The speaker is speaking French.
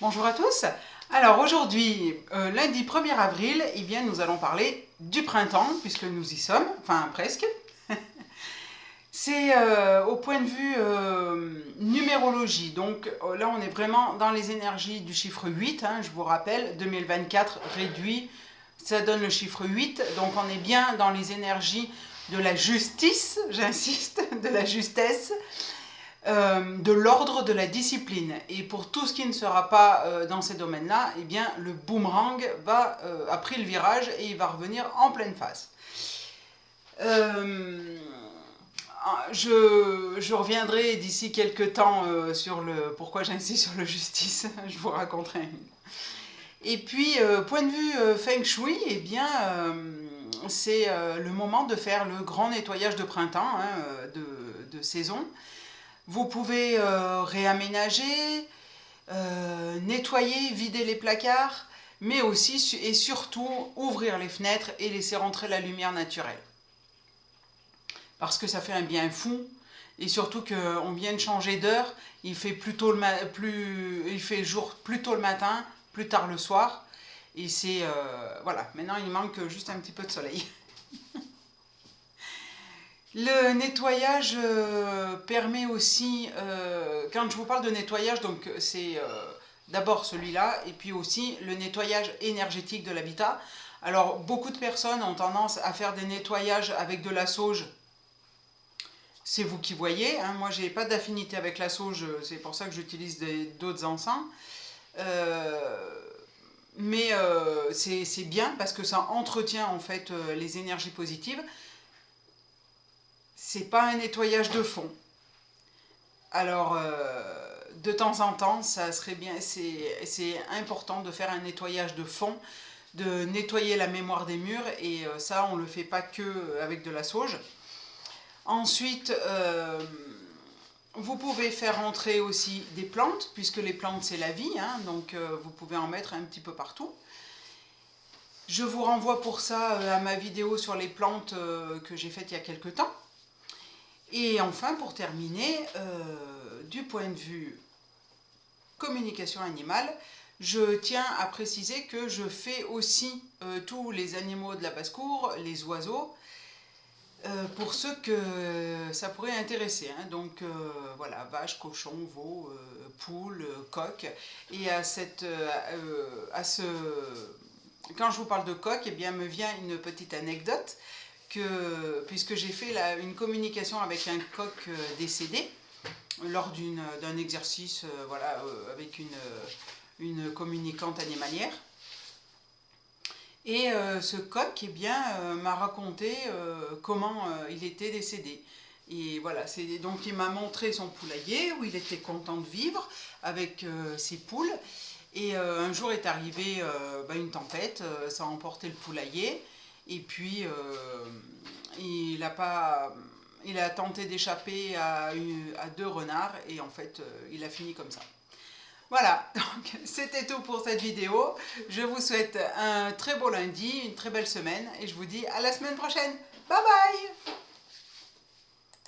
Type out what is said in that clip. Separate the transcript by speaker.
Speaker 1: Bonjour à tous. Alors aujourd'hui, lundi 1er avril, eh bien, nous allons parler du printemps, puisque nous y sommes, enfin presque. C'est au point de vue numérologie. Donc là, on est vraiment dans les énergies du chiffre 8. Je vous rappelle, 2024 réduit, ça donne le chiffre 8. Donc on est bien dans les énergies de la justice, j'insiste, de la justesse. De l'ordre, de la discipline. Et pour tout ce qui ne sera pas dans ces domaines-là, eh bien, le boomerang a pris le virage et il va revenir en pleine face. Je reviendrai d'ici quelques temps sur le pourquoi j'insiste sur le justice. Je vous raconterai. Et puis, point de vue Feng Shui, eh bien, c'est le moment de faire le grand nettoyage de printemps, de saison. Vous pouvez réaménager, nettoyer, vider les placards, mais aussi et surtout ouvrir les fenêtres et laisser rentrer la lumière naturelle. Parce que ça fait un bien fou, et surtout qu'on vient de changer d'heure, il fait jour plus tôt le matin, plus tard le soir, et c'est voilà, maintenant il manque juste un petit peu de soleil. Le nettoyage permet aussi, quand je vous parle de nettoyage, donc c'est d'abord celui-là, et puis aussi le nettoyage énergétique de l'habitat. Alors beaucoup de personnes ont tendance à faire des nettoyages avec de la sauge. C'est vous qui voyez, moi j'ai pas d'affinité avec la sauge, c'est pour ça que j'utilise d'autres encens. Mais c'est bien parce que ça entretient en fait les énergies positives. C'est pas un nettoyage de fond. Alors, de temps en temps, ça serait bien, c'est important de faire un nettoyage de fond, de nettoyer la mémoire des murs, et ça, on ne le fait pas que avec de la sauge. Ensuite, vous pouvez faire entrer aussi des plantes, puisque les plantes, c'est la vie, donc vous pouvez en mettre un petit peu partout. Je vous renvoie pour ça à ma vidéo sur les plantes que j'ai faite il y a quelques temps. Et enfin, pour terminer, du point de vue communication animale, je tiens à préciser que je fais aussi tous les animaux de la basse-cour, les oiseaux, pour ceux que ça pourrait intéresser. Donc voilà, vaches, cochons, veaux, poules, coqs. Et quand je vous parle de coq, eh bien, me vient une petite anecdote. Puisque j'ai fait une communication avec un coq décédé lors d'un exercice avec une communicante animalière. Et ce coq m'a raconté comment il était décédé. Et voilà, donc il m'a montré son poulailler où il était content de vivre avec ses poules. Et un jour est arrivée une tempête, ça a emporté le poulailler. Et puis il a tenté d'échapper à 2 renards et en fait il a fini comme ça. Voilà, donc c'était tout pour cette vidéo. Je vous souhaite un très beau lundi, une très belle semaine et je vous dis à la semaine prochaine. Bye bye!